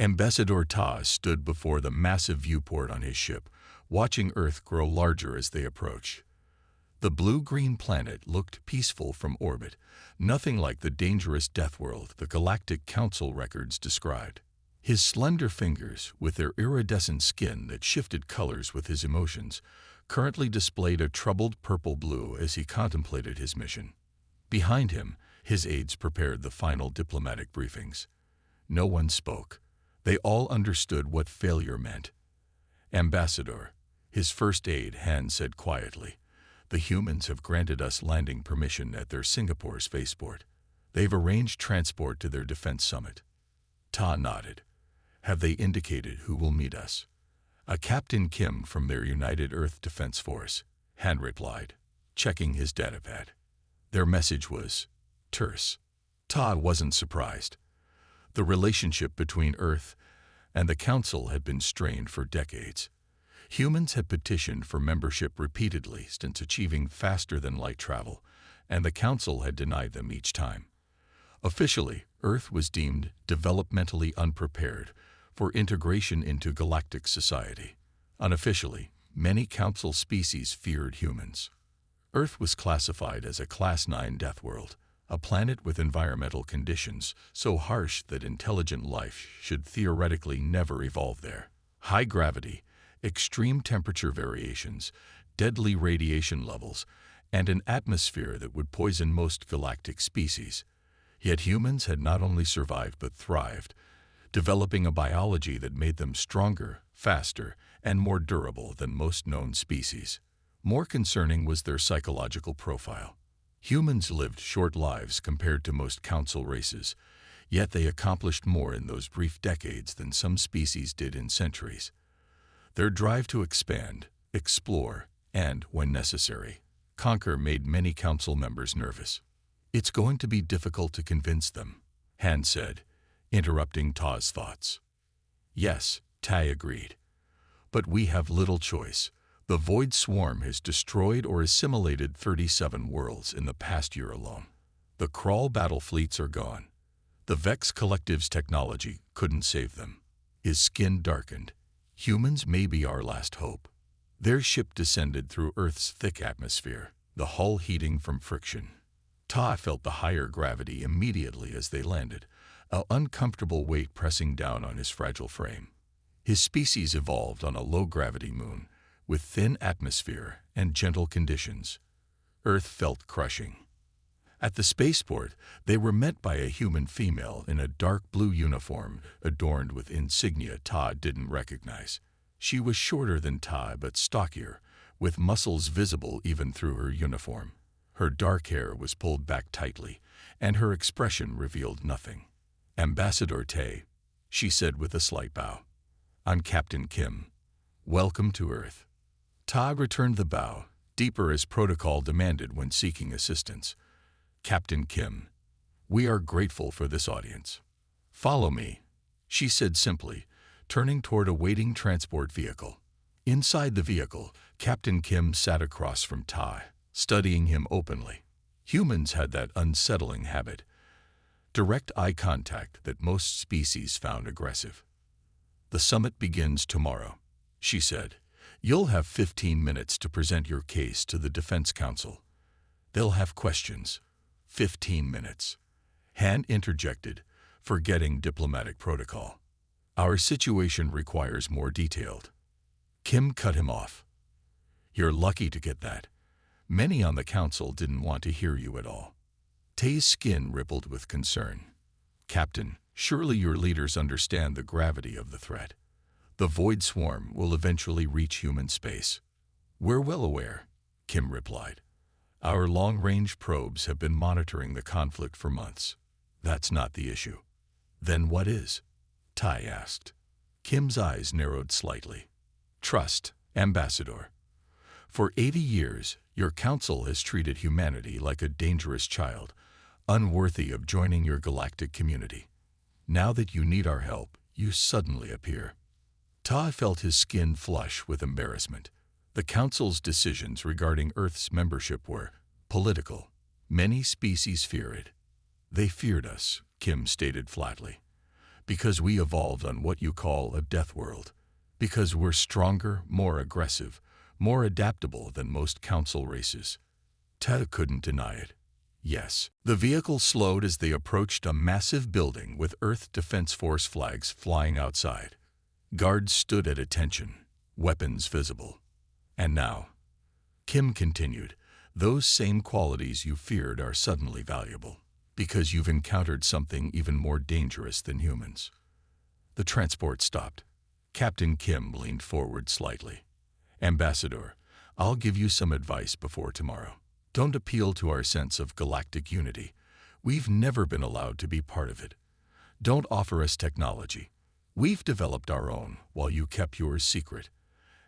Ambassador Ta stood before the massive viewport on his ship, watching Earth grow larger as they approached. The blue-green planet looked peaceful from orbit, nothing like the dangerous Deathworld the Galactic Council records described. His slender fingers, with their iridescent skin that shifted colors with his emotions, currently displayed a troubled purple-blue as he contemplated his mission. Behind him, his aides prepared the final diplomatic briefings. No one spoke. They all understood what failure meant. "Ambassador," his first aide Han said quietly, "the humans have granted us landing permission at their Singapore spaceport. They've arranged transport to their defense summit." Ta nodded. "Have they indicated who will meet us?" "A Captain Kim from their United Earth Defense Force," Han replied, checking his datapad. Their message was terse. Ta wasn't surprised. The relationship between Earth and the Council had been strained for decades. Humans had petitioned for membership repeatedly since achieving faster-than-light travel, and the Council had denied them each time. Officially, Earth was deemed developmentally unprepared for integration into galactic society. Unofficially, many Council species feared humans. Earth was classified as a Class 9 death world, a planet with environmental conditions so harsh that intelligent life should theoretically never evolve there. High gravity, extreme temperature variations, deadly radiation levels, and an atmosphere that would poison most galactic species. Yet humans had not only survived but thrived, developing a biology that made them stronger, faster, and more durable than most known species. More concerning was their psychological profile. Humans lived short lives compared to most Council races, yet they accomplished more in those brief decades than some species did in centuries. Their drive to expand, explore, and, when necessary, conquer made many Council members nervous. "It's going to be difficult to convince them," Han said, interrupting Ta's thoughts. "Yes," Tai agreed. "But we have little choice. The Void Swarm has destroyed or assimilated 37 worlds in the past year alone. The Crawl battle fleets are gone. The Vex Collective's technology couldn't save them." His skin darkened. "Humans may be our last hope." Their ship descended through Earth's thick atmosphere, the hull heating from friction. Ta felt the higher gravity immediately as they landed, an uncomfortable weight pressing down on his fragile frame. His species evolved on a low-gravity moon, with thin atmosphere and gentle conditions. Earth felt crushing. At the spaceport, they were met by a human female in a dark blue uniform adorned with insignia Ta didn't recognize. She was shorter than Ta but stockier, with muscles visible even through her uniform. Her dark hair was pulled back tightly, and her expression revealed nothing. "Ambassador Tay," she said with a slight bow. "I'm Captain Kim. Welcome to Earth." Ta returned the bow, deeper as protocol demanded when seeking assistance. "Captain Kim, we are grateful for this audience. Follow me," she said simply, turning toward a waiting transport vehicle. Inside the vehicle, Captain Kim sat across from Ta, studying him openly. Humans had that unsettling habit, direct eye contact that most species found aggressive. "The summit begins tomorrow," she said. "You'll have 15 minutes to present your case to the Defense Council. They'll have questions." 15 minutes. Han interjected, forgetting diplomatic protocol. "Our situation requires more detailed." Kim cut him off. "You're lucky to get that. Many on the Council didn't want to hear you at all." Tay's skin rippled with concern. "Captain, surely your leaders understand the gravity of the threat. The Void Swarm will eventually reach human space." "We're well aware," Kim replied. "Our long-range probes have been monitoring the conflict for months. That's not the issue." "Then what is?" Tai asked. Kim's eyes narrowed slightly. "Trust, Ambassador. For 80 years, your Council has treated humanity like a dangerous child, unworthy of joining your galactic community. Now that you need our help, you suddenly appear." Ta felt his skin flush with embarrassment. The Council's decisions regarding Earth's membership were political. Many species fear it. "They feared us," Kim stated flatly, Because we evolved on what you call a death world. Because we're stronger, more aggressive, more adaptable than most council races. Ted couldn't deny it. Yes. The vehicle slowed as they approached a massive building with Earth Defense Force flags flying outside. Guards stood at attention, weapons visible. And now, Kim continued, those same qualities you feared are suddenly valuable, because you've encountered something even more dangerous than humans. The transport stopped. Captain Kim leaned forward slightly. Ambassador, I'll give you some advice before tomorrow. Don't appeal to our sense of galactic unity. We've never been allowed to be part of it. Don't offer us technology. We've developed our own while you kept yours secret.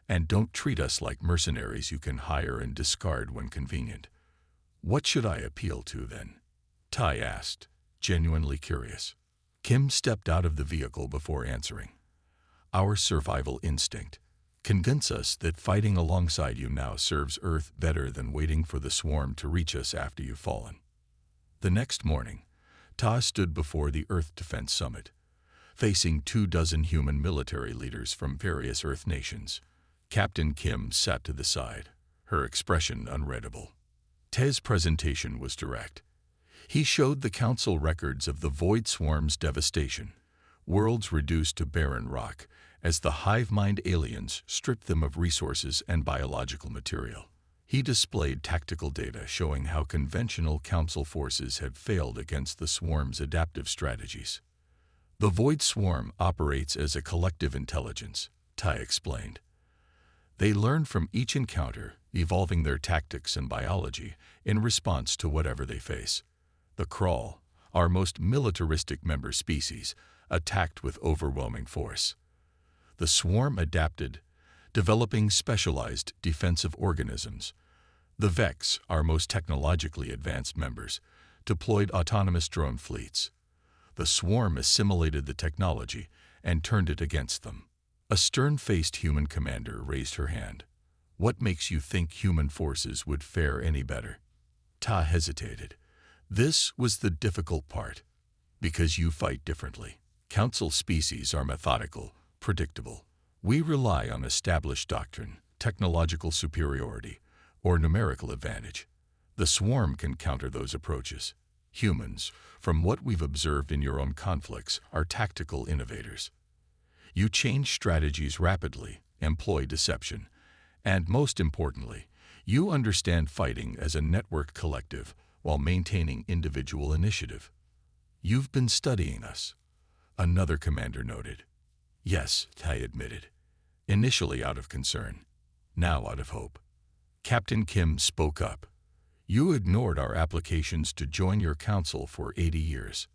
And don't treat us like mercenaries you can hire and discard when convenient. What should I appeal to then? Tai asked, genuinely curious. Kim stepped out of the vehicle before answering. Our survival instinct. Convince us that fighting alongside you now serves Earth better than waiting for the swarm to reach us after you've fallen. The next morning, Ta stood before the Earth Defense Summit, facing 24 human military leaders from various Earth nations. Captain Kim sat to the side, her expression unreadable. Te's presentation was direct. He showed the Council records of the Void Swarm's devastation, worlds reduced to barren rock, as the hive-mind aliens stripped them of resources and biological material. He displayed tactical data showing how conventional Council forces had failed against the Swarm's adaptive strategies. The Void Swarm operates as a collective intelligence, Tai explained. They learn from each encounter, evolving their tactics and biology in response to whatever they face. The Crawl, our most militaristic member species, attacked with overwhelming force. The Swarm adapted, developing specialized defensive organisms. The Vex, our most technologically advanced members, deployed autonomous drone fleets. The Swarm assimilated the technology and turned it against them. A stern-faced human commander raised her hand. What makes you think human forces would fare any better? Ta hesitated. This was the difficult part. Because you fight differently. Council species are methodical, predictable. We rely on established doctrine, technological superiority, or numerical advantage. The Swarm can counter those approaches. Humans, from what we've observed in your own conflicts, are tactical innovators. You change strategies rapidly, employ deception, and most importantly, you understand fighting as a network collective while maintaining individual initiative. You've been studying us, another commander noted. Yes, Tai admitted, initially out of concern, now out of hope. Captain Kim spoke up. You ignored our applications to join your council for 80 years.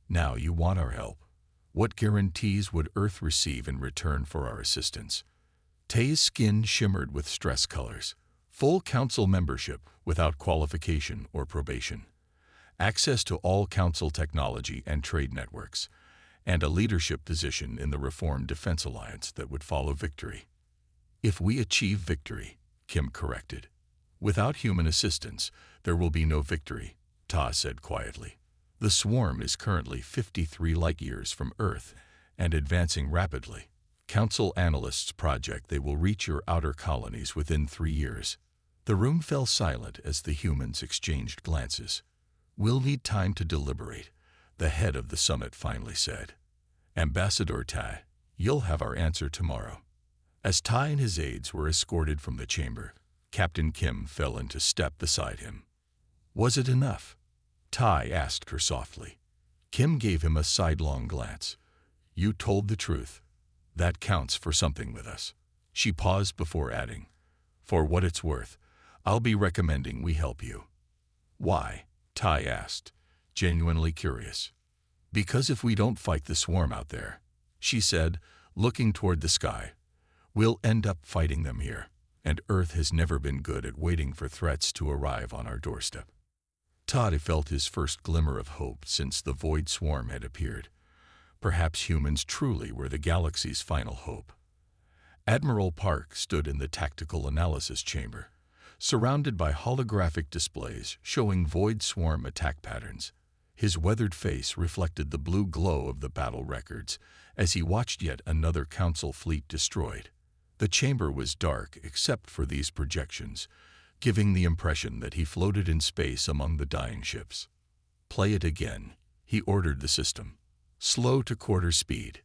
Now you want our help. What guarantees would Earth receive in return for our assistance? Tai's skin shimmered with stress colors. Full council membership without qualification or probation. Access to all council technology and trade networks, and a leadership position in the Reformed Defense Alliance that would follow victory. If we achieve victory, Kim corrected. Without human assistance, there will be no victory, Ta said quietly. The Swarm is currently 53 light-years from Earth and advancing rapidly. Council analysts project they will reach your outer colonies within 3 years. The room fell silent as the humans exchanged glances. We'll need time to deliberate, the head of the summit finally said. Ambassador Tai, you'll have our answer tomorrow. As Tai and his aides were escorted from the chamber, Captain Kim fell into step beside him. Was it enough? Tai asked her softly. Kim gave him a sidelong glance. You told the truth. That counts for something with us. She paused before adding, for what it's worth, I'll be recommending we help you. Why? Tai asked, genuinely curious. Because if we don't fight the Swarm out there, she said, looking toward the sky, we'll end up fighting them here, and Earth has never been good at waiting for threats to arrive on our doorstep. Todd felt his first glimmer of hope since the Void Swarm had appeared. Perhaps humans truly were the galaxy's final hope. Admiral Park stood in the tactical analysis chamber, surrounded by holographic displays showing Void Swarm attack patterns. His weathered face reflected the blue glow of the battle records as he watched yet another Council fleet destroyed. The chamber was dark except for these projections, giving the impression that he floated in space among the dying ships. "Play it again," he ordered the system. "Slow to quarter speed."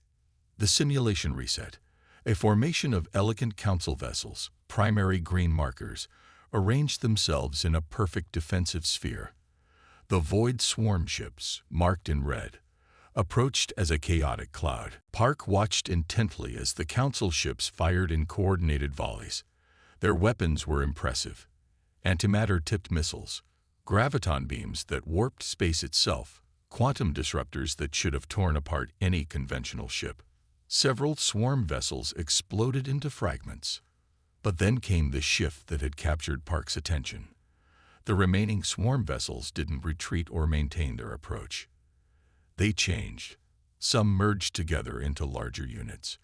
The simulation reset. A formation of elegant Council vessels, primary green markers, arranged themselves in a perfect defensive sphere. The void swarm ships, marked in red, approached as a chaotic cloud. Park watched intently as the Council ships fired in coordinated volleys. Their weapons were impressive. Antimatter-tipped missiles, graviton beams that warped space itself, quantum disruptors that should have torn apart any conventional ship. Several swarm vessels exploded into fragments. But then came the shift that had captured Park's attention. The remaining swarm vessels didn't retreat or maintain their approach. They changed. Some merged together into larger units.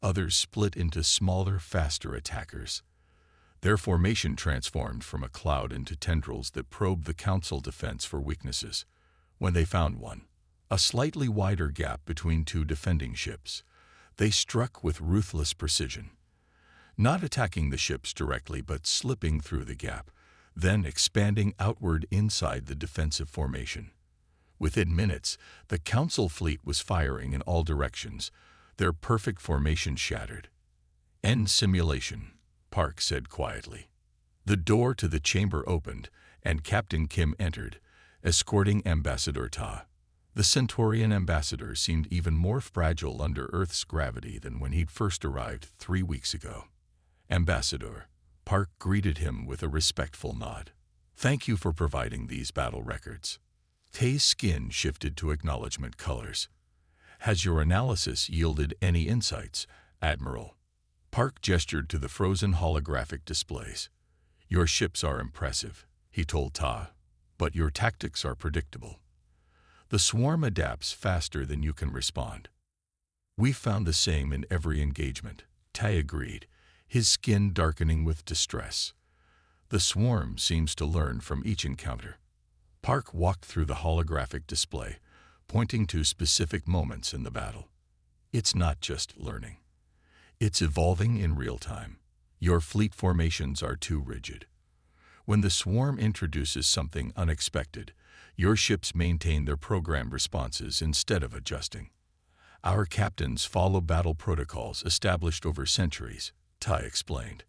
Others split into smaller, faster attackers. Their formation transformed from a cloud into tendrils that probed the Council defense for weaknesses. When they found one, a slightly wider gap between two defending ships, they struck with ruthless precision. Not attacking the ships directly but slipping through the gap, then expanding outward inside the defensive formation. Within minutes, the Council fleet was firing in all directions, their perfect formation shattered. "End simulation," Park said quietly. The door to the chamber opened, and Captain Kim entered, escorting Ambassador Ta. The Centaurian ambassador seemed even more fragile under Earth's gravity than when he'd first arrived 3 weeks ago. "Ambassador," Park greeted him with a respectful nod. "Thank you for providing these battle records." Tay's skin shifted to acknowledgement colors. "Has your analysis yielded any insights, Admiral?" Park gestured to the frozen holographic displays. "Your ships are impressive," he told Ta, "but your tactics are predictable. The swarm adapts faster than you can respond." "We found the same in every engagement," Tai agreed, his skin darkening with distress. "The swarm seems to learn from each encounter." Park walked through the holographic display, pointing to specific moments in the battle. "It's not just learning. It's evolving in real time. Your fleet formations are too rigid. When the swarm introduces something unexpected, your ships maintain their programmed responses instead of adjusting. Our captains follow battle protocols established over centuries," Tai explained.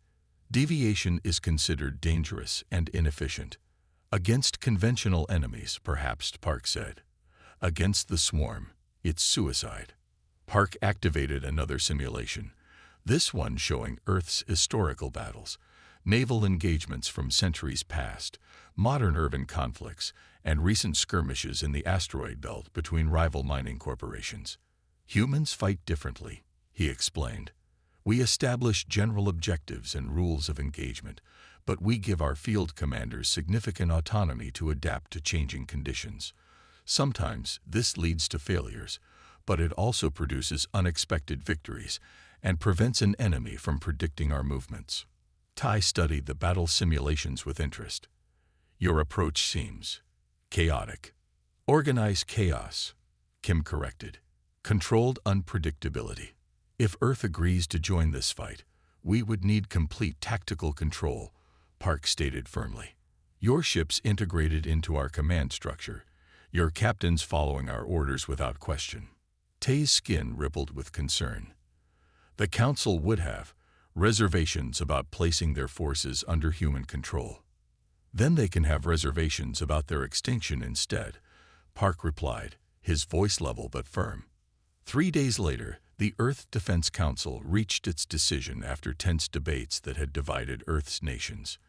"Deviation is considered dangerous and inefficient. Against conventional enemies, perhaps," Park said. "Against the swarm, it's suicide." Park activated another simulation, this one showing Earth's historical battles, naval engagements from centuries past, modern urban conflicts, and recent skirmishes in the asteroid belt between rival mining corporations. "Humans fight differently," he explained. "We establish general objectives and rules of engagement, but we give our field commanders significant autonomy to adapt to changing conditions. Sometimes this leads to failures, but it also produces unexpected victories and prevents an enemy from predicting our movements." Tai studied the battle simulations with interest. "Your approach seems chaotic." "Organized chaos," Kim corrected. "Controlled unpredictability. If Earth agrees to join this fight, we would need complete tactical control," Park stated firmly. "Your ships integrated into our command structure, your captains following our orders without question." Tay's skin rippled with concern. "The Council would have reservations about placing their forces under human control. Then they can have reservations about their extinction instead," Park replied, his voice level but firm. 3 days later, the Earth Defense Council reached its decision after tense debates that had divided Earth's nations.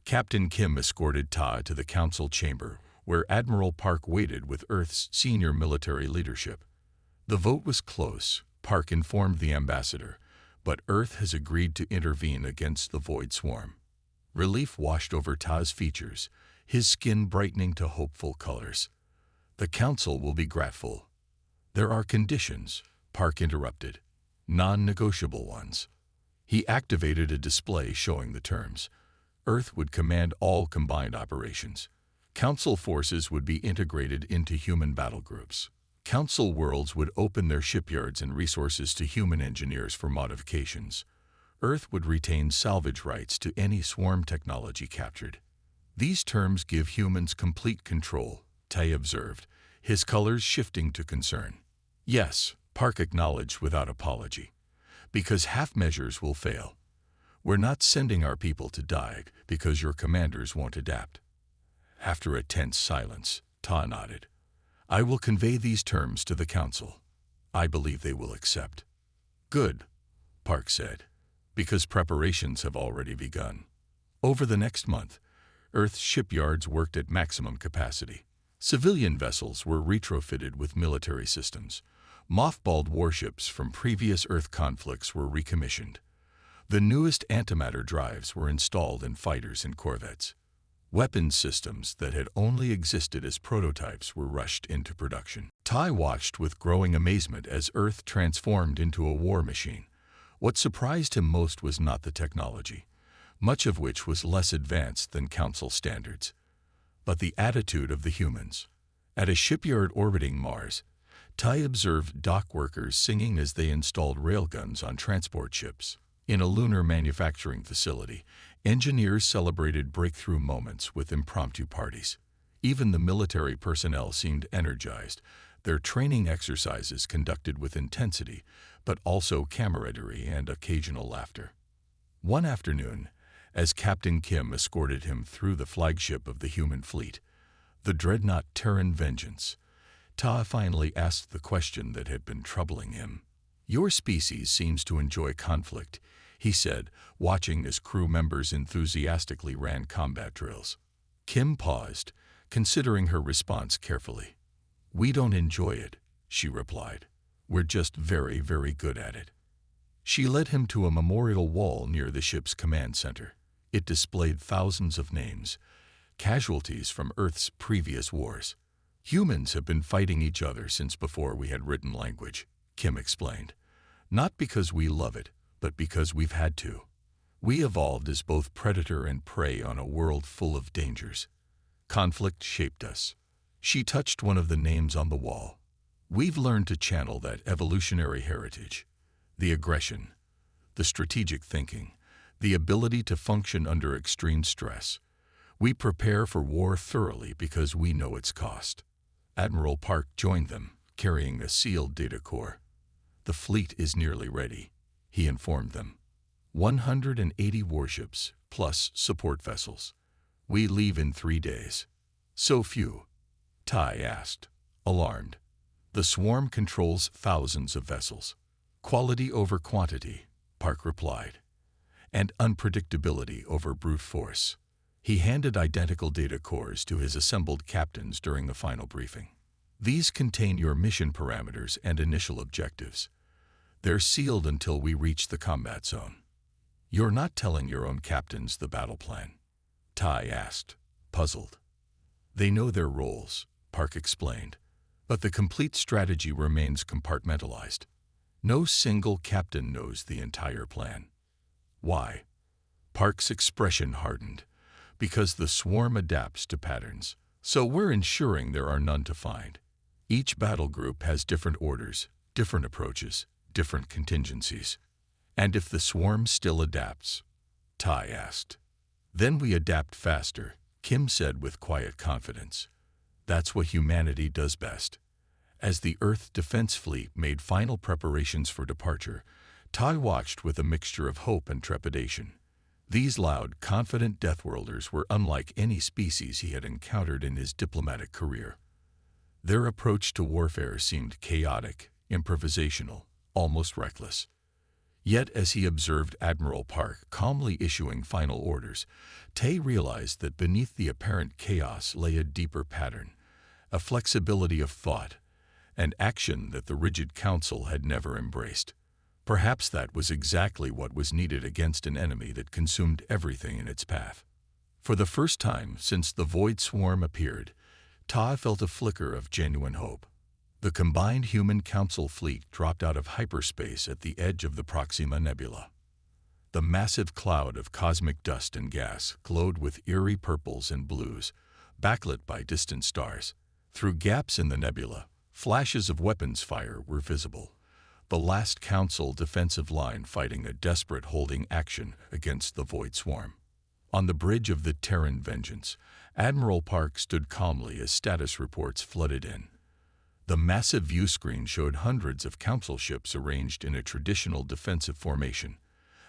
Captain Kim escorted Ta to the Council chamber, where Admiral Park waited with Earth's senior military leadership. The vote was close, Park informed the ambassador, but Earth has agreed to intervene against the Void Swarm. Relief washed over Ta's features, his skin brightening to hopeful colors. "The Council will be grateful." "There are conditions," Park interrupted, "non-negotiable ones." He activated a display showing the terms. Earth would command all combined operations. Council forces would be integrated into human battle groups. Council worlds would open their shipyards and resources to human engineers for modifications. Earth would retain salvage rights to any swarm technology captured. These terms give humans complete control, Tai observed, his colors shifting to concern. Yes, Park acknowledged without apology. Because half measures will fail. We're not sending our people to die because your commanders won't adapt. After a tense silence, Ta nodded. I will convey these terms to the Council. I believe they will accept. Good, Park said, because preparations have already begun. Over the next month, Earth's shipyards worked at maximum capacity. Civilian vessels were retrofitted with military systems. Mothballed warships from previous Earth conflicts were recommissioned. The newest antimatter drives were installed in fighters and corvettes. Weapons systems that had only existed as prototypes were rushed into production. Tai watched with growing amazement as Earth transformed into a war machine. What surprised him most was not the technology, much of which was less advanced than Council standards, but the attitude of the humans. At a shipyard orbiting Mars, Tai observed dock workers singing as they installed railguns on transport ships. In a lunar manufacturing facility, engineers celebrated breakthrough moments with impromptu parties. Even the military personnel seemed energized, their training exercises conducted with intensity, but also camaraderie and occasional laughter. One afternoon, as Captain Kim escorted him through the flagship of the human fleet, the dreadnought Terran Vengeance, Ta finally asked the question that had been troubling him. Your species seems to enjoy conflict, he said, watching as crew members enthusiastically ran combat drills. Kim paused, considering her response carefully. We don't enjoy it, she replied. We're just very, very good at it. She led him to a memorial wall near the ship's command center. It displayed thousands of names, casualties from Earth's previous wars. Humans have been fighting each other since before we had written language, Kim explained. Not because we love it, but because we've had to. We evolved as both predator and prey on a world full of dangers. Conflict shaped us. She touched one of the names on the wall. We've learned to channel that evolutionary heritage, the aggression, the strategic thinking, the ability to function under extreme stress. We prepare for war thoroughly because we know its cost. Admiral Park joined them, carrying a sealed data core. The fleet is nearly ready, he informed them. 180 warships, plus support vessels. We leave in 3 days. So few? Tai asked, alarmed. The swarm controls thousands of vessels. Quality over quantity, Park replied. And unpredictability over brute force. He handed identical data cores to his assembled captains during the final briefing. These contain your mission parameters and initial objectives. They're sealed until we reach the combat zone. You're not telling your own captains the battle plan? Tai asked, puzzled. They know their roles, Park explained, but the complete strategy remains compartmentalized. No single captain knows the entire plan. Why? Park's expression hardened. Because the swarm adapts to patterns, so we're ensuring there are none to find. Each battle group has different orders, different approaches, different contingencies. And if the swarm still adapts? Tai asked. Then we adapt faster, Kim said with quiet confidence. That's what humanity does best. As the Earth Defense Fleet made final preparations for departure, Tai watched with a mixture of hope and trepidation. These loud, confident Deathworlders were unlike any species he had encountered in his diplomatic career. Their approach to warfare seemed chaotic, improvisational, almost reckless. Yet as he observed Admiral Park calmly issuing final orders, Tai realized that beneath the apparent chaos lay a deeper pattern, a flexibility of thought and action that the rigid council had never embraced. Perhaps that was exactly what was needed against an enemy that consumed everything in its path. For the first time since the Void Swarm appeared, Ta felt a flicker of genuine hope. The combined human council fleet dropped out of hyperspace at the edge of the Proxima Nebula. The massive cloud of cosmic dust and gas glowed with eerie purples and blues, backlit by distant stars. Through gaps in the nebula, flashes of weapons fire were visible. The last Council defensive line fighting a desperate holding action against the Void Swarm. On the bridge of the Terran Vengeance, Admiral Park stood calmly as status reports flooded in. The massive view screen showed hundreds of Council ships arranged in a traditional defensive formation,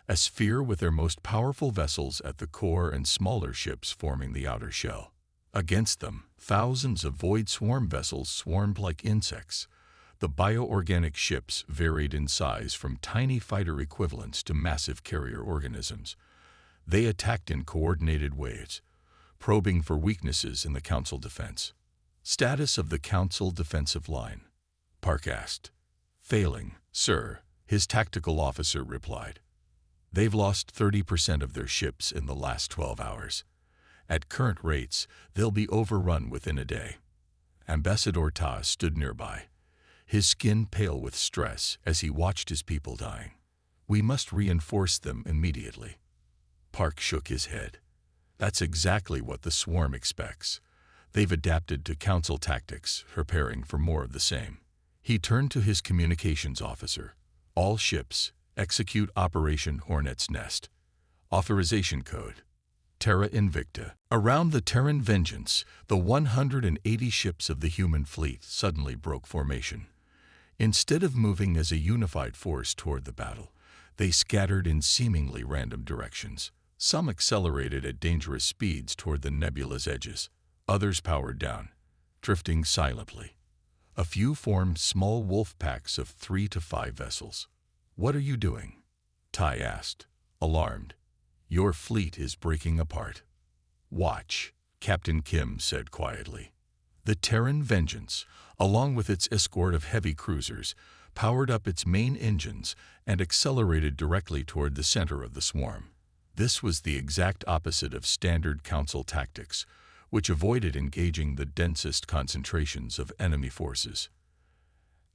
a sphere with their most powerful vessels at the core and smaller ships forming the outer shell. Against them, thousands of Void Swarm vessels swarmed like insects. The bioorganic ships varied in size from tiny fighter equivalents to massive carrier organisms. They attacked in coordinated waves, probing for weaknesses in the Council defense. Status of the Council defensive line, Park asked. Failing, sir, his tactical officer replied. They've lost 30% of their ships in the last 12 hours. At current rates, they'll be overrun within a day. Ambassador Ta stood nearby, his skin pale with stress as he watched his people dying. We must reinforce them immediately. Park shook his head. That's exactly what the Swarm expects. They've adapted to Council tactics, preparing for more of the same. He turned to his communications officer. All ships, execute Operation Hornet's Nest. Authorization code, Terra Invicta. Around the Terran Vengeance, the 180 ships of the human fleet suddenly broke formation. Instead of moving as a unified force toward the battle, they scattered in seemingly random directions. Some accelerated at dangerous speeds toward the nebula's edges. Others powered down, drifting silently. A few formed small wolf packs of 3 to 5 vessels. What are you doing? Tai asked, alarmed. Your fleet is breaking apart. Watch, Captain Kim said quietly. The Terran Vengeance, along with its escort of heavy cruisers, powered up its main engines and accelerated directly toward the center of the swarm. This was the exact opposite of standard Council tactics, which avoided engaging the densest concentrations of enemy forces.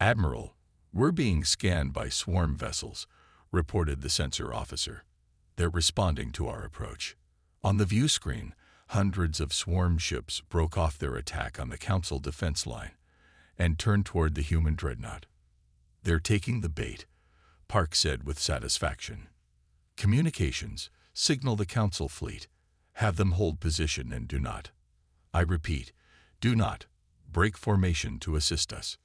Admiral, we're being scanned by swarm vessels, reported the sensor officer. They're responding to our approach. On the view screen, hundreds of swarm ships broke off their attack on the Council defense line and turned toward the human dreadnought. They're taking the bait, Park said with satisfaction. Communications, signal the Council fleet. Have them hold position and do not, I repeat, do not break formation to assist us.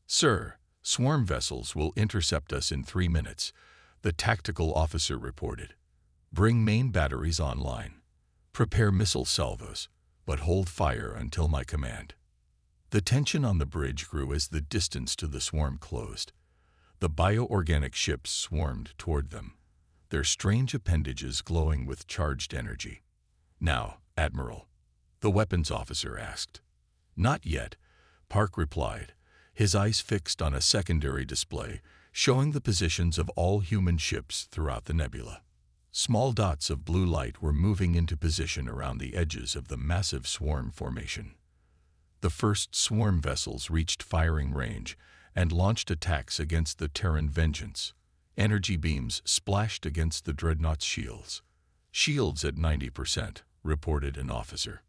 Sir, swarm vessels will intercept us in 3 minutes, the tactical officer reported. Bring main batteries online. Prepare missile salvos, but hold fire until my command. The tension on the bridge grew as the distance to the swarm closed. The bioorganic ships swarmed toward them, their strange appendages glowing with charged energy. Now, Admiral, the weapons officer asked. Not yet, Park replied, his eyes fixed on a secondary display showing the positions of all human ships throughout the nebula. Small dots of blue light were moving into position around the edges of the massive swarm formation. The first swarm vessels reached firing range and launched attacks against the Terran Vengeance. Energy beams splashed against the dreadnought's shields. Shields at 90%, reported an officer.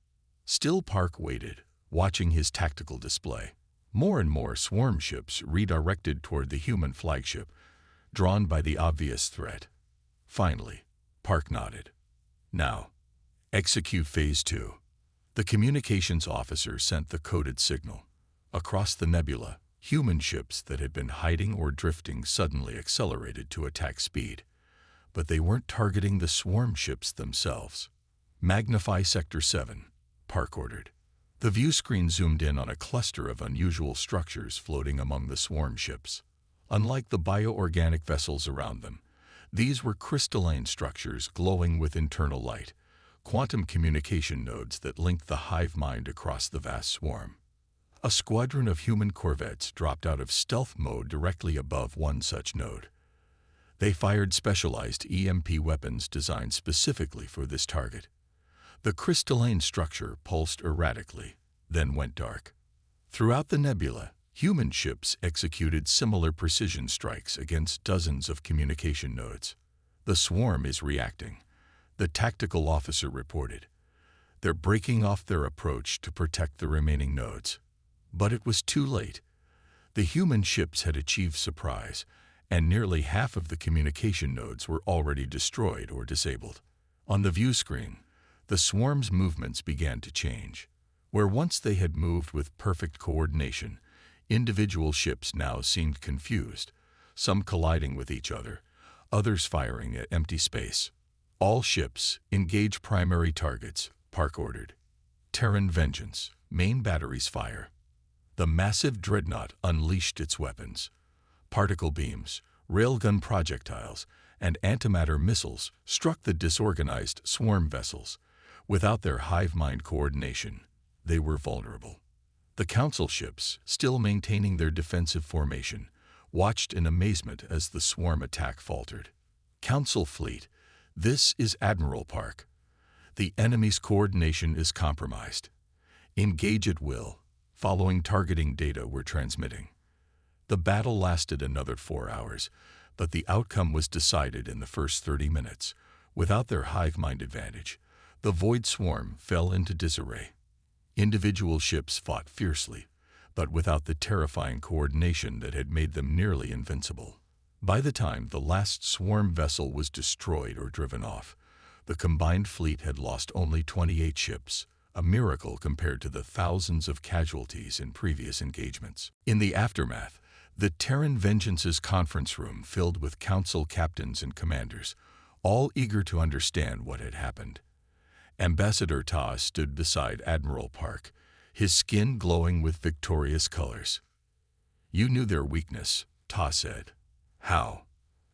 Still Park waited, watching his tactical display. More and more swarm ships redirected toward the human flagship, drawn by the obvious threat. Finally, Park nodded. Now, execute Phase 2. The communications officer sent the coded signal. Across the nebula, human ships that had been hiding or drifting suddenly accelerated to attack speed. But they weren't targeting the swarm ships themselves. Magnify Sector 7, Park ordered. The view screen zoomed in on a cluster of unusual structures floating among the swarm ships. Unlike the bioorganic vessels around them, these were crystalline structures glowing with internal light, quantum communication nodes that linked the hive mind across the vast swarm. A squadron of human corvettes dropped out of stealth mode directly above one such node. They fired specialized EMP weapons designed specifically for this target. The crystalline structure pulsed erratically, then went dark. Throughout the nebula, human ships executed similar precision strikes against dozens of communication nodes. The swarm is reacting, the tactical officer reported. They're breaking off their approach to protect the remaining nodes. But it was too late. The human ships had achieved surprise, and nearly half of the communication nodes were already destroyed or disabled. On the view screen, the swarm's movements began to change. Where once they had moved with perfect coordination, individual ships now seemed confused, some colliding with each other, others firing at empty space. All ships, engage primary targets, Park ordered. Terran Vengeance, main batteries fire. The massive dreadnought unleashed its weapons. Particle beams, railgun projectiles, and antimatter missiles struck the disorganized swarm vessels. Without their hive mind coordination, they were vulnerable. The Council ships, still maintaining their defensive formation, watched in amazement as the swarm attack faltered. Council fleet, this is Admiral Park. The enemy's coordination is compromised. Engage at will, following targeting data we're transmitting. The battle lasted another 4 hours, but the outcome was decided in the first 30 minutes. Without their hive mind advantage, the Void Swarm fell into disarray. Individual ships fought fiercely, but without the terrifying coordination that had made them nearly invincible. By the time the last swarm vessel was destroyed or driven off, the combined fleet had lost only 28 ships, a miracle compared to the thousands of casualties in previous engagements. In the aftermath, the Terran Vengeance's conference room filled with council captains and commanders, all eager to understand what had happened. Ambassador Ta stood beside Admiral Park, his skin glowing with victorious colors. "You knew their weakness," Ta said. "How?"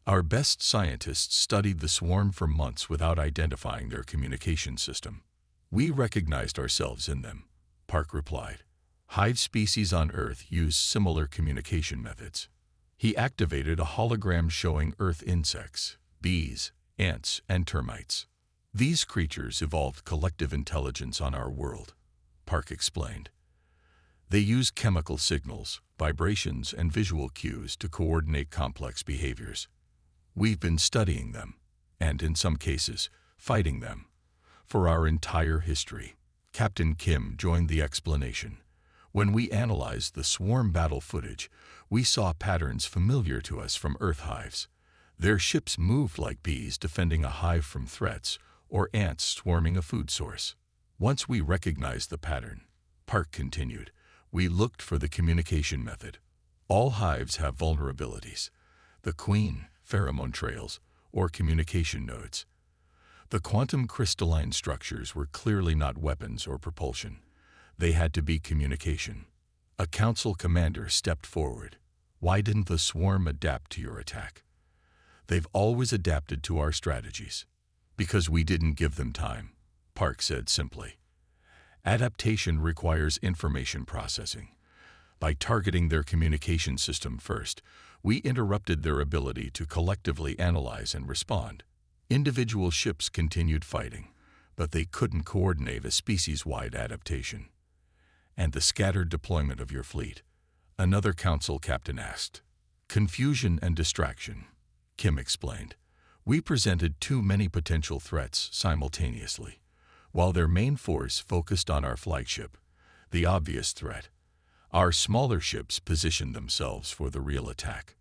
"Our best scientists studied the swarm for months without identifying their communication system. We recognized ourselves in them," Park replied. "Hive species on Earth use similar communication methods." He activated a hologram showing Earth insects, bees, ants, and termites. "These creatures evolved collective intelligence on our world," Park explained. "They use chemical signals, vibrations, and visual cues to coordinate complex behaviors. We've been studying them, and in some cases, fighting them, for our entire history." Captain Kim joined the explanation. "When we analyzed the swarm battle footage, we saw patterns familiar to us from Earth hives. Their ships moved like bees defending a hive from threats, or ants swarming a food source. Once we recognized the pattern," Park continued, "we looked for the communication method. All hives have vulnerabilities. The queen, pheromone trails, or communication nodes. The quantum crystalline structures were clearly not weapons or propulsion. They had to be communication." A council commander stepped forward. "Why didn't the swarm adapt to your attack?" "They've always adapted to our strategies." "Because we didn't give them time," Park said simply. "Adaptation requires information processing. By targeting their communication system first, we interrupted their ability to collectively analyze and respond. Individual ships continued fighting, but they couldn't coordinate a species-wide adaptation." "And the scattered deployment of your fleet?" another council captain asked. "Confusion and distraction," Kim explained. "We presented too many potential threats simultaneously, while their main force focused on our flagship, the obvious threat. Our smaller ships positioned themselves for the real attack."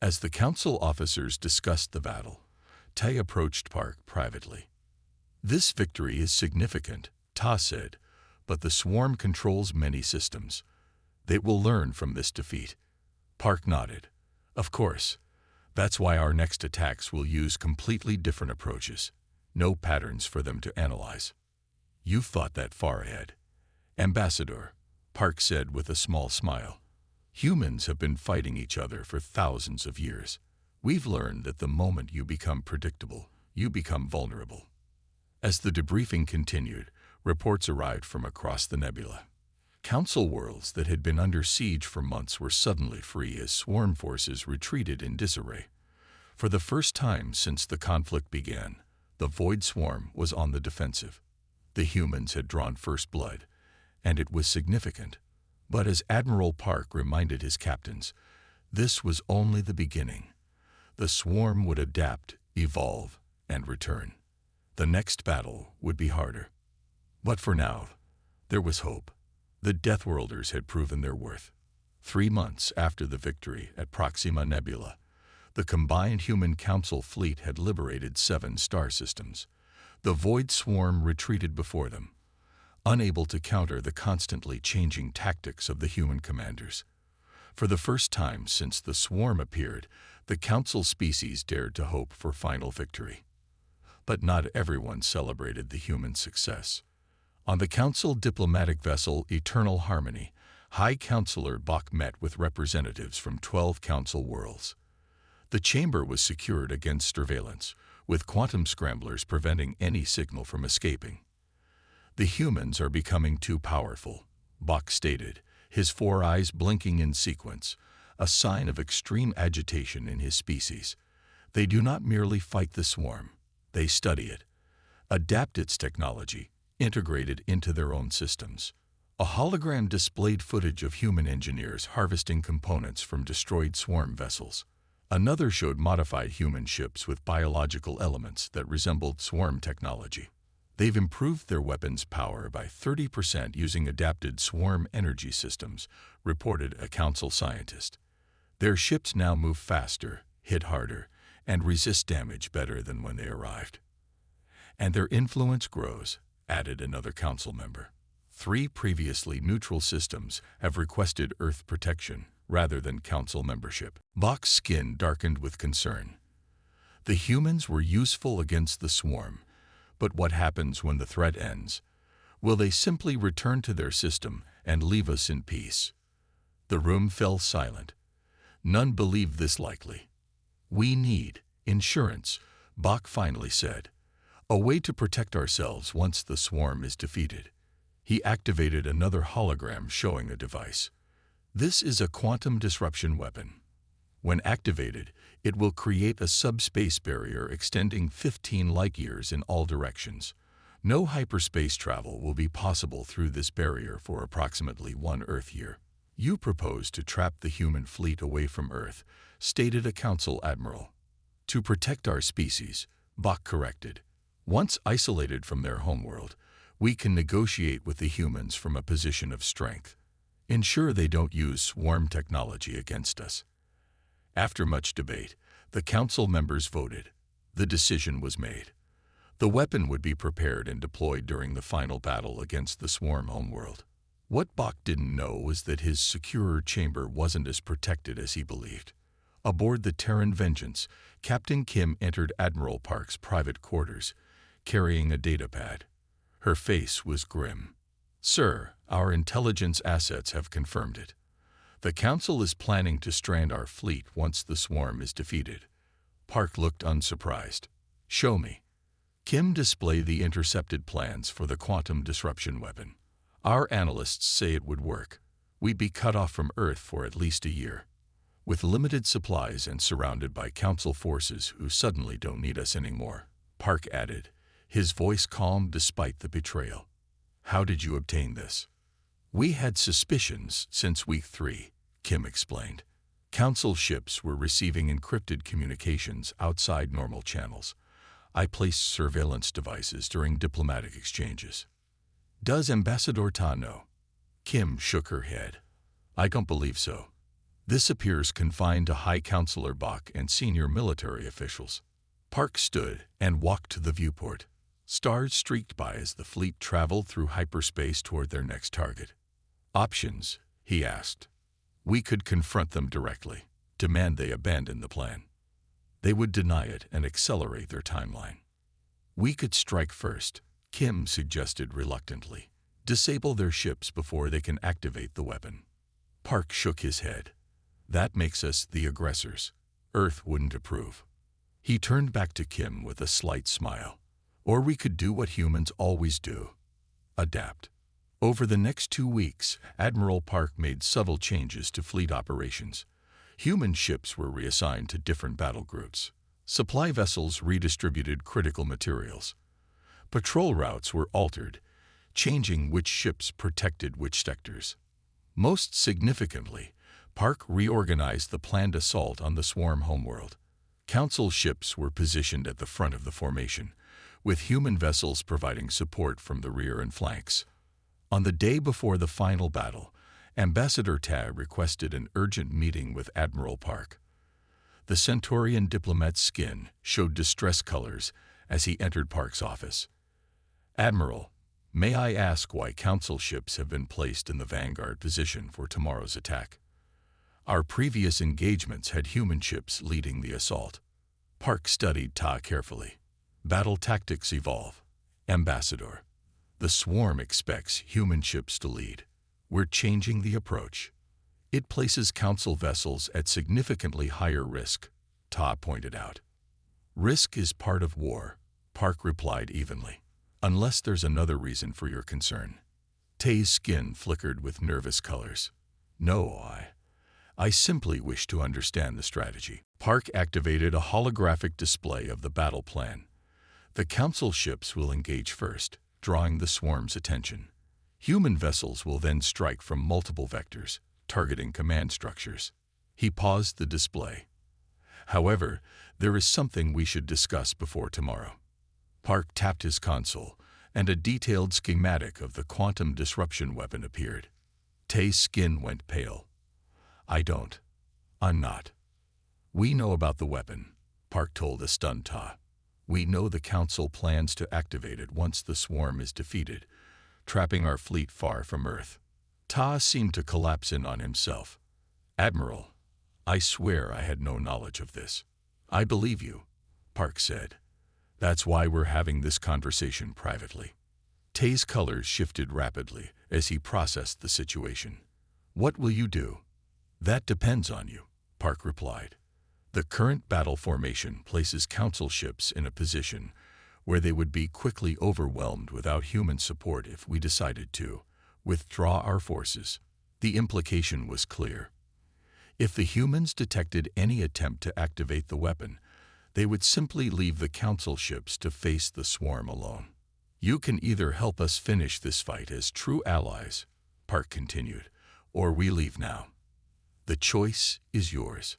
As the council officers discussed the battle, Tai approached Park privately. "This victory is significant," Ta said, "but the swarm controls many systems. They will learn from this defeat." Park nodded. "Of course. That's why our next attacks will use completely different approaches. No patterns for them to analyze." "You've thought that far ahead." "Ambassador," Park said with a small smile, "humans have been fighting each other for thousands of years. We've learned that the moment you become predictable, you become vulnerable." As the debriefing continued, reports arrived from across the nebula. Council worlds that had been under siege for months were suddenly free as swarm forces retreated in disarray. For the first time since the conflict began, the Void Swarm was on the defensive. The humans had drawn first blood, and it was significant. But as Admiral Park reminded his captains, this was only the beginning. The swarm would adapt, evolve, and return. The next battle would be harder. But for now, there was hope. The Deathworlders had proven their worth. 3 months after the victory at Proxima Nebula, the combined human council fleet had liberated 7 star systems. The Void Swarm retreated before them, unable to counter the constantly changing tactics of the human commanders. For the first time since the swarm appeared, the council species dared to hope for final victory. But not everyone celebrated the human success. On the council diplomatic vessel Eternal Harmony, High Counselor Bach met with representatives from 12 council worlds. The chamber was secured against surveillance, with quantum scramblers preventing any signal from escaping. "The humans are becoming too powerful," Bach stated, his 4 eyes blinking in sequence, a sign of extreme agitation in his species. "They do not merely fight the swarm, they study it, adapt its technology, integrate it into their own systems." A hologram displayed footage of human engineers harvesting components from destroyed swarm vessels. Another showed modified human ships with biological elements that resembled swarm technology. "They've improved their weapons' power by 30% using adapted swarm energy systems," reported a council scientist. "Their ships now move faster, hit harder, and resist damage better than when they arrived." "And their influence grows," added another council member. 3 previously neutral systems have requested Earth protection rather than council membership. Bach's skin darkened with concern. The humans were useful against the swarm, but what happens when the threat ends? Will they simply return to their system and leave us in peace? The room fell silent. None believed this likely. "We need insurance," Bach finally said. "A way to protect ourselves once the swarm is defeated." He activated another hologram showing a device. "This is a quantum disruption weapon. When activated, it will create a subspace barrier extending 15 light-years in all directions. No hyperspace travel will be possible through this barrier for approximately 1 Earth year. You propose to trap the human fleet away from Earth," stated a council admiral. "To protect our species," Bach corrected. "Once isolated from their homeworld, we can negotiate with the humans from a position of strength. Ensure they don't use swarm technology against us." After much debate, the council members voted. The decision was made. The weapon would be prepared and deployed during the final battle against the swarm homeworld. What Bach didn't know was that his securer chamber wasn't as protected as he believed. Aboard the Terran Vengeance, Captain Kim entered Admiral Park's private quarters, carrying a datapad. Her face was grim. "Sir, our intelligence assets have confirmed it. The Council is planning to strand our fleet once the swarm is defeated." Park looked unsurprised. "Show me." Kim displayed the intercepted plans for the quantum disruption weapon. "Our analysts say it would work. We'd be cut off from Earth for at least a year, with limited supplies and surrounded by Council forces who suddenly don't need us anymore," Park added, his voice calm despite the betrayal. "How did you obtain this?" "We had suspicions since week 3, Kim explained. Council ships were receiving encrypted communications outside normal channels. I placed surveillance devices during diplomatic exchanges." "Does Ambassador Ta know?" Kim shook her head. "I don't believe so. This appears confined to High Counselor Bach and senior military officials." Park stood and walked to the viewport. Stars streaked by as the fleet traveled through hyperspace toward their next target. "Options?" he asked. "We could confront them directly, demand they abandon the plan. They would deny it and accelerate their timeline. We could strike first," Kim suggested reluctantly. "Disable their ships before they can activate the weapon." Park shook his head. "That makes us the aggressors. Earth wouldn't approve." He turned back to Kim with a slight smile. "Or we could do what humans always do. Adapt." Over the next 2 weeks, Admiral Park made subtle changes to fleet operations. Human ships were reassigned to different battle groups. Supply vessels redistributed critical materials. Patrol routes were altered, changing which ships protected which sectors. Most significantly, Park reorganized the planned assault on the swarm homeworld. Council ships were positioned at the front of the formation, with human vessels providing support from the rear and flanks. On the day before the final battle, Ambassador Ta requested an urgent meeting with Admiral Park. The Centaurian diplomat's skin showed distress colors as he entered Park's office. "Admiral, may I ask why Council ships have been placed in the vanguard position for tomorrow's attack? Our previous engagements had human ships leading the assault." Park studied Ta carefully. "Battle tactics evolve, Ambassador. The swarm expects human ships to lead. We're changing the approach. It places Council vessels at significantly higher risk," Ta pointed out. "Risk is part of war," Park replied evenly, "unless there's another reason for your concern." Tay's skin flickered with nervous colors. "No, I simply wish to understand the strategy." Park activated a holographic display of the battle plan. "The Council ships will engage first, drawing the swarm's attention. Human vessels will then strike from multiple vectors, targeting command structures." He paused the display. "However, there is something we should discuss before tomorrow." Park tapped his console, and a detailed schematic of the quantum disruption weapon appeared. Tay's skin went pale. I'm not." "We know about the weapon," Park told a stunned Ta. "We know the Council plans to activate it once the swarm is defeated, trapping our fleet far from Earth." Ta seemed to collapse in on himself. "Admiral, I swear I had no knowledge of this." "I believe you," Park said. "That's why we're having this conversation privately." Tay's colors shifted rapidly as he processed the situation. "What will you do?" "That depends on you," Park replied. "The current battle formation places Council ships in a position where they would be quickly overwhelmed without human support if we decided to withdraw our forces." The implication was clear. If the humans detected any attempt to activate the weapon, they would simply leave the Council ships to face the swarm alone. "You can either help us finish this fight as true allies," Park continued, "or we leave now. The choice is yours."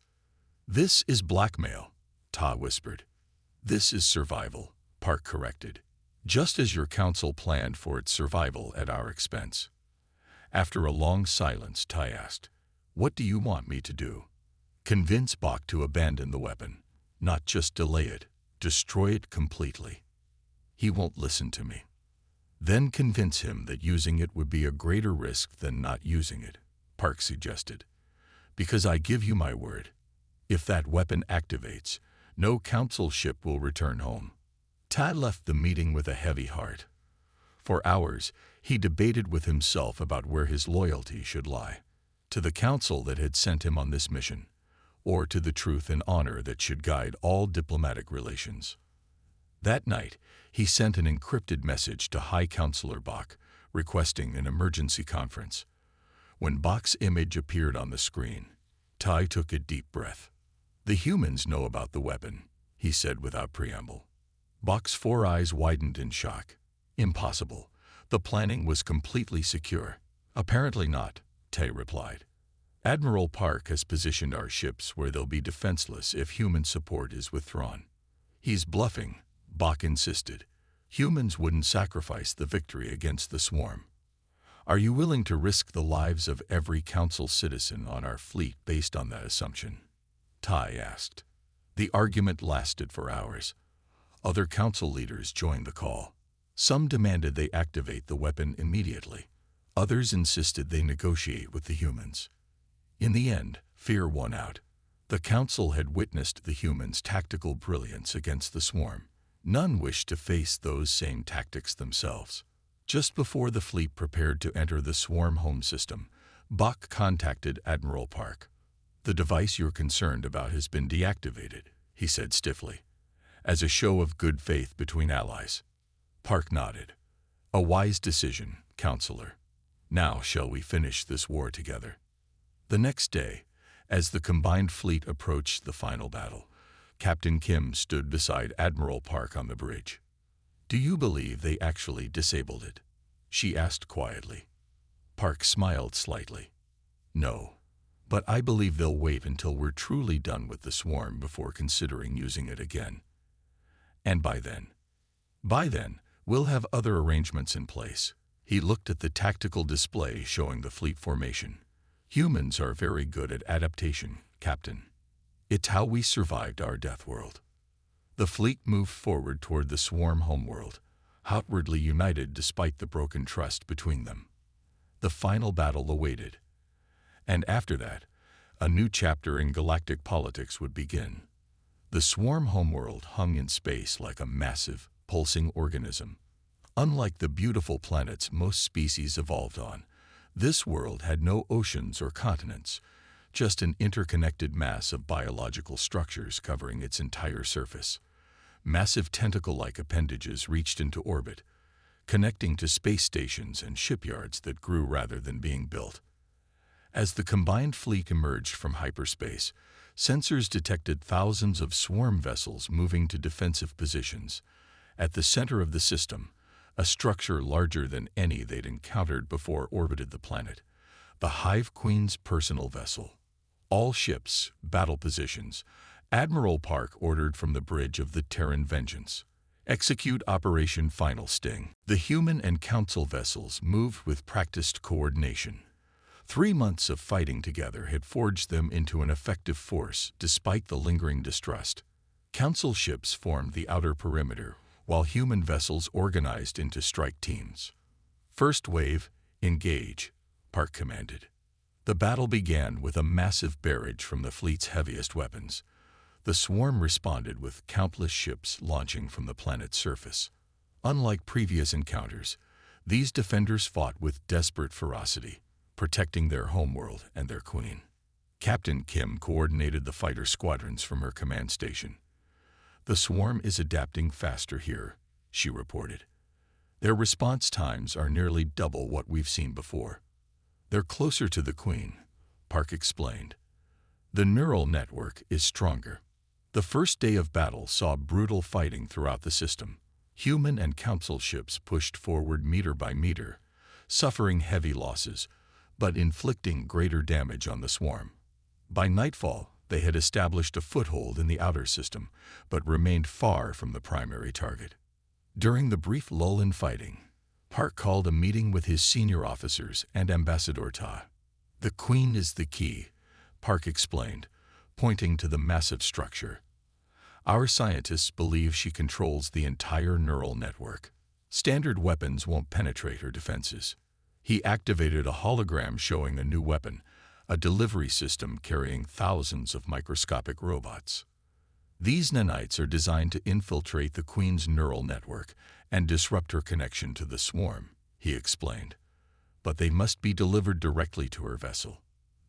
"This is blackmail," Ta whispered. "This is survival," Park corrected. "Just as your Council planned for its survival at our expense." After a long silence, Ta asked, "What do you want me to do?" "Convince Bach to abandon the weapon. Not just delay it, destroy it completely." "He won't listen to me." "Then convince him that using it would be a greater risk than not using it," Park suggested. "Because I give you my word, if that weapon activates, no Council ship will return home." Ta left the meeting with a heavy heart. For hours, he debated with himself about where his loyalty should lie: to the Council that had sent him on this mission, or to the truth and honor that should guide all diplomatic relations. That night, he sent an encrypted message to High Counselor Bach, requesting an emergency conference. When Bach's image appeared on the screen, Tai took a deep breath. "The humans know about the weapon," he said without preamble. Bach's 4 eyes widened in shock. "Impossible. The planning was completely secure." "Apparently not," Tai replied. "Admiral Park has positioned our ships where they'll be defenseless if human support is withdrawn." "He's bluffing," Bach insisted. "Humans wouldn't sacrifice the victory against the swarm." "Are you willing to risk the lives of every Council citizen on our fleet based on that assumption?" Tai asked. The argument lasted for hours. Other Council leaders joined the call. Some demanded they activate the weapon immediately. Others insisted they negotiate with the humans. In the end, fear won out. The Council had witnessed the humans' tactical brilliance against the swarm. None wished to face those same tactics themselves. Just before the fleet prepared to enter the swarm home system, Bach contacted Admiral Park. "The device you're concerned about has been deactivated," he said stiffly, as a show of good faith between allies. Park nodded. "A wise decision, Counselor. Now shall we finish this war together?" The next day, as the combined fleet approached the final battle, Captain Kim stood beside Admiral Park on the bridge. "Do you believe they actually disabled it?" she asked quietly. Park smiled slightly. "No, but I believe they'll wait until we're truly done with the swarm before considering using it again. And by then, By then, we'll have other arrangements in place. He looked at the tactical display showing the fleet formation. Humans are very good at adaptation, Captain. It's how we survived our death world. The fleet moved forward toward the swarm homeworld, outwardly united despite the broken trust between them. The final battle awaited. And after that, a new chapter in galactic politics would begin. The swarm homeworld hung in space like a massive, pulsing organism. Unlike the beautiful planets most species evolved on, this world had no oceans or continents, just an interconnected mass of biological structures covering its entire surface. Massive tentacle-like appendages reached into orbit, connecting to space stations and shipyards that grew rather than being built. As the combined fleet emerged from hyperspace, sensors detected thousands of swarm vessels moving to defensive positions. At the center of the system, a structure larger than any they'd encountered before orbited the planet, the Hive Queen's personal vessel. All ships, battle positions. Admiral Park ordered from the bridge of the Terran Vengeance. Execute Operation Final Sting. The human and council vessels moved with practiced coordination. 3 months of fighting together had forged them into an effective force despite the lingering distrust. Council ships formed the outer perimeter, while human vessels organized into strike teams. First wave, engage, Park commanded. The battle began with a massive barrage from the fleet's heaviest weapons. The swarm responded with countless ships launching from the planet's surface. Unlike previous encounters, these defenders fought with desperate ferocity, protecting their homeworld and their queen. Captain Kim coordinated the fighter squadrons from her command station. The swarm is adapting faster here, she reported. Their response times are nearly double what we've seen before. They're closer to the queen, Park explained. The neural network is stronger. The first day of battle saw brutal fighting throughout the system. Human and council ships pushed forward meter by meter, suffering heavy losses, but inflicting greater damage on the swarm. By nightfall, they had established a foothold in the outer system, but remained far from the primary target. During the brief lull in fighting, Park called a meeting with his senior officers and Ambassador Ta. The Queen is the key, Park explained, pointing to the massive structure. Our scientists believe she controls the entire neural network. Standard weapons won't penetrate her defenses. He activated a hologram showing the new weapon, a delivery system carrying thousands of microscopic robots. These nanites are designed to infiltrate the Queen's neural network and disrupt her connection to the swarm, he explained. But they must be delivered directly to her vessel.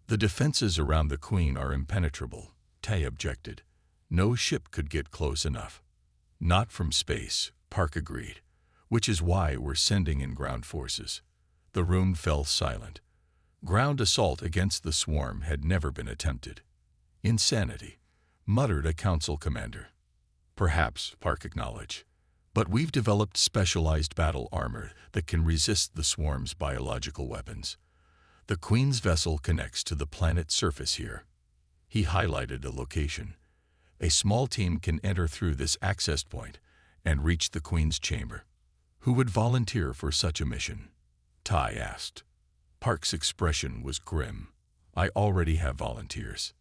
The defenses around the Queen are impenetrable, Tay objected. No ship could get close enough. Not from space, Park agreed, which is why we're sending in ground forces. The room fell silent. Ground assault against the swarm had never been attempted. Insanity, muttered a council commander. Perhaps, Park acknowledged, but we've developed specialized battle armor that can resist the swarm's biological weapons. The Queen's vessel connects to the planet's surface here. He highlighted a location. A small team can enter through this access point and reach the Queen's chamber. Who would volunteer for such a mission? Ty asked. Park's expression was grim. I already have volunteers.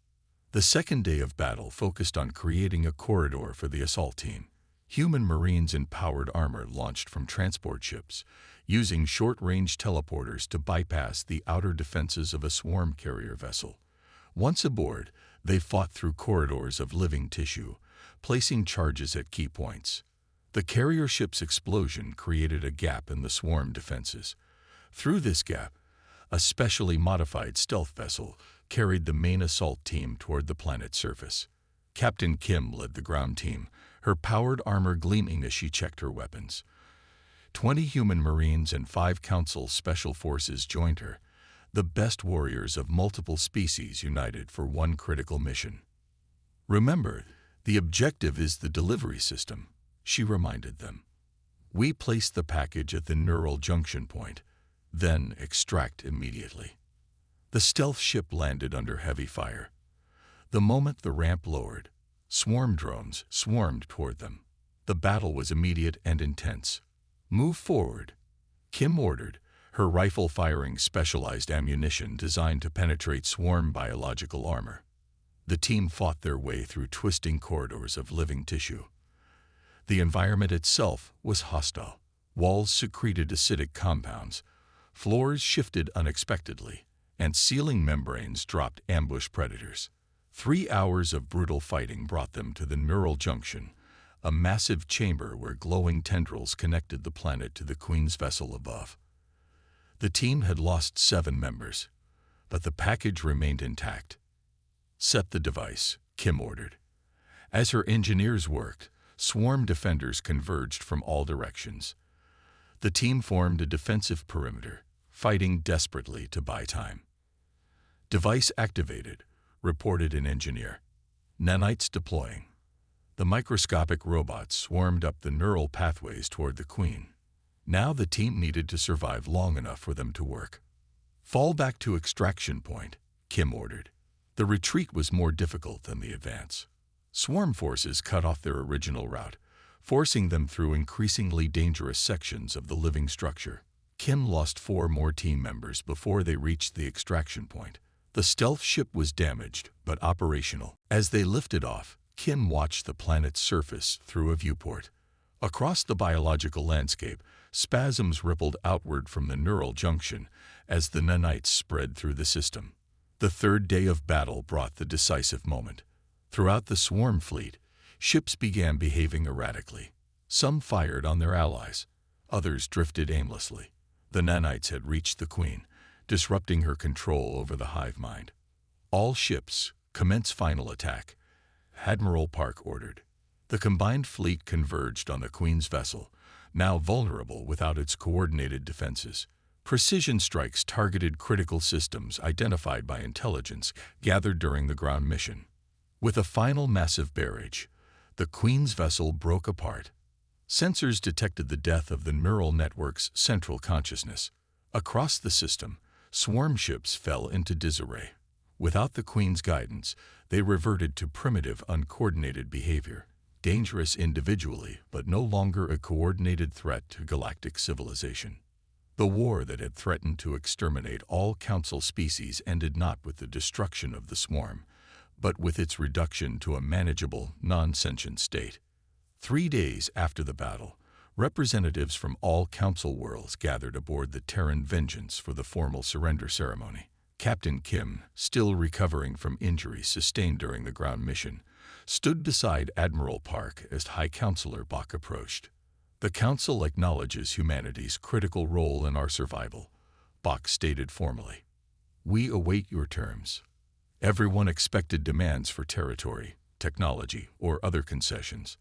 The second day of battle focused on creating a corridor for the assault team. Human Marines in powered armor launched from transport ships, using short-range teleporters to bypass the outer defenses of a swarm carrier vessel. Once aboard, they fought through corridors of living tissue, placing charges at key points. The carrier ship's explosion created a gap in the swarm defenses. Through this gap, a specially modified stealth vessel carried the main assault team toward the planet's surface. Captain Kim led the ground team, her powered armor gleaming as she checked her weapons. 20 human Marines and 5 Council Special Forces joined her, the best warriors of multiple species united for one critical mission. Remember, the objective is the delivery system, she reminded them. We place the package at the neural junction point, then extract immediately. The stealth ship landed under heavy fire. The moment the ramp lowered, swarm drones swarmed toward them. The battle was immediate and intense. "Move forward," Kim ordered, her rifle firing specialized ammunition designed to penetrate swarm biological armor. The team fought their way through twisting corridors of living tissue. The environment itself was hostile. Walls secreted acidic compounds, floors shifted unexpectedly, and ceiling membranes dropped ambush predators. 3 hours of brutal fighting brought them to the neural junction, a massive chamber where glowing tendrils connected the planet to the Queen's vessel above. The team had lost 7 members, but the package remained intact. "Set the device," Kim ordered. As her engineers worked, swarm defenders converged from all directions. The team formed a defensive perimeter, fighting desperately to buy time. "Device activated," reported an engineer. "Nanites deploying." The microscopic robots swarmed up the neural pathways toward the Queen. Now the team needed to survive long enough for them to work. "Fall back to extraction point," Kim ordered. The retreat was more difficult than the advance. Swarm forces cut off their original route, forcing them through increasingly dangerous sections of the living structure. Kim lost 4 more team members before they reached the extraction point. The stealth ship was damaged, but operational. As they lifted off, Kim watched the planet's surface through a viewport. Across the biological landscape, spasms rippled outward from the neural junction as the nanites spread through the system. The 3rd day of battle brought the decisive moment. Throughout the swarm fleet, ships began behaving erratically. Some fired on their allies, others drifted aimlessly. The nanites had reached the Queen, disrupting her control over the hive mind. "All ships, commence final attack," Admiral Park ordered. The combined fleet converged on the Queen's vessel, now vulnerable without its coordinated defenses. Precision strikes targeted critical systems identified by intelligence gathered during the ground mission. With a final massive barrage, the Queen's vessel broke apart. Sensors detected the death of the neural network's central consciousness. Across the system, swarm ships fell into disarray. Without the Queen's guidance, they reverted to primitive, uncoordinated behavior, dangerous individually, but no longer a coordinated threat to galactic civilization. The war that had threatened to exterminate all Council species ended not with the destruction of the swarm, but with its reduction to a manageable, non-sentient state. 3 days after the battle, representatives from all Council worlds gathered aboard the Terran Vengeance for the formal surrender ceremony. Captain Kim, still recovering from injuries sustained during the ground mission, stood beside Admiral Park as High Counselor Bach approached. "The Council acknowledges humanity's critical role in our survival," Bach stated formally. "We await your terms." Everyone expected demands for territory, technology, or other concessions.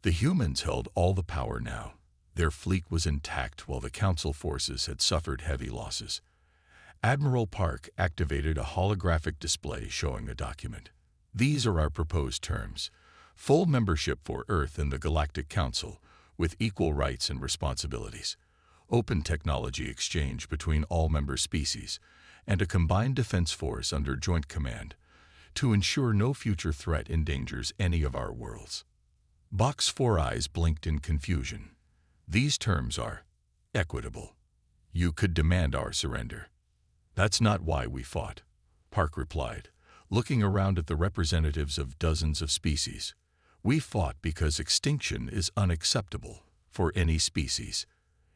The humans held all the power now. Their fleet was intact while the Council forces had suffered heavy losses. Admiral Park activated a holographic display showing a document. "These are our proposed terms: full membership for Earth in the Galactic Council, with equal rights and responsibilities, open technology exchange between all member species, and a combined defense force under joint command to ensure no future threat endangers any of our worlds." Bach's 4 eyes blinked in confusion. "These terms are equitable. You could demand our surrender." "That's not why we fought," Park replied, looking around at the representatives of dozens of species. "We fought because extinction is unacceptable for any species."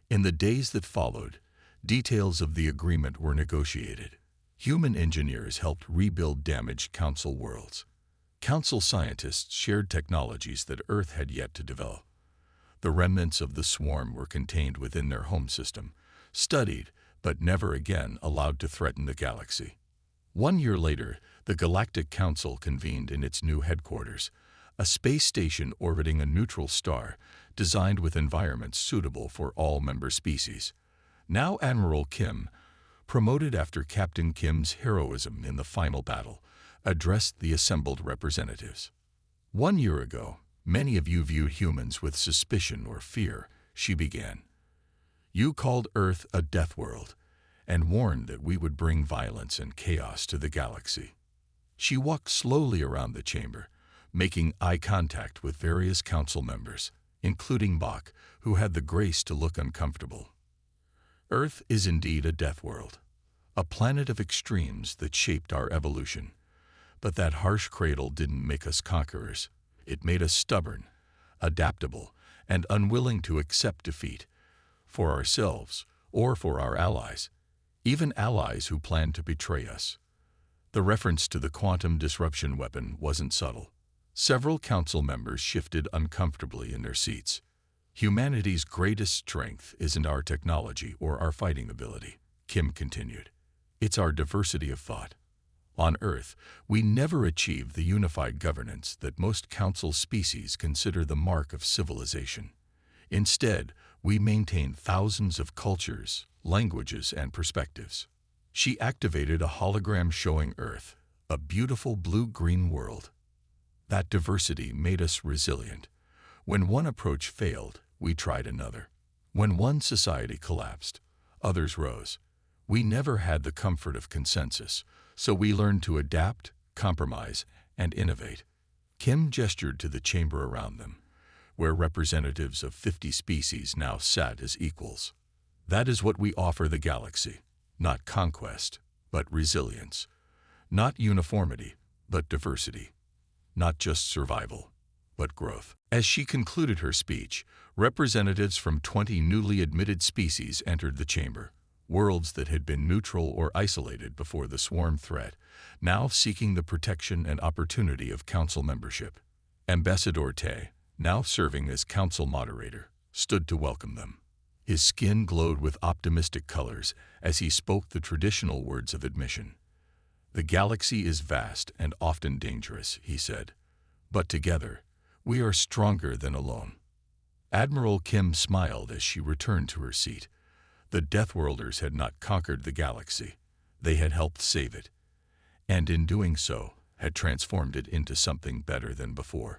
In the days that followed, details of the agreement were negotiated. Human engineers helped rebuild damaged Council worlds. Council scientists shared technologies that Earth had yet to develop. The remnants of the swarm were contained within their home system, studied, but never again allowed to threaten the galaxy. 1 year later, the Galactic Council convened in its new headquarters, a space station orbiting a neutral star designed with environments suitable for all member species. Now Admiral Kim, promoted after Captain Kim's heroism in the final battle, addressed the assembled representatives. "1 year ago, many of you viewed humans with suspicion or fear," she began. "You called Earth a death world and warned that we would bring violence and chaos to the galaxy." She walked slowly around the chamber, making eye contact with various council members. including Bach, who had the grace to look uncomfortable. Earth is indeed a death world, a planet of extremes that shaped our evolution. But that harsh cradle didn't make us conquerors. It made us stubborn, adaptable, and unwilling to accept defeat, for ourselves or for our allies, even allies who planned to betray us. The reference to the quantum disruption weapon wasn't subtle. Several council members shifted uncomfortably in their seats. Humanity's greatest strength isn't our technology or our fighting ability, Kim continued. It's our diversity of thought. On Earth, we never achieved the unified governance that most council species consider the mark of civilization. Instead, we maintain thousands of cultures, languages, and perspectives. She activated a hologram showing Earth, a beautiful blue-green world. That diversity made us resilient. When one approach failed, we tried another. When one society collapsed, others rose. We never had the comfort of consensus, so we learned to adapt, compromise, and innovate. Kim gestured to the chamber around them, where representatives of 50 species now sat as equals. That is what we offer the galaxy. Not conquest, but resilience. Not uniformity, but diversity. Not just survival, but growth. As she concluded her speech, representatives from 20 newly admitted species entered the chamber, worlds that had been neutral or isolated before the swarm threat, now seeking the protection and opportunity of council membership. Ambassador Tay, now serving as council moderator, stood to welcome them. His skin glowed with optimistic colors as he spoke the traditional words of admission. "The galaxy is vast and often dangerous," he said, "but together, we are stronger than alone." Admiral Kim smiled as she returned to her seat. The Deathworlders had not conquered the galaxy. They had helped save it, and in doing so, had transformed it into something better than before.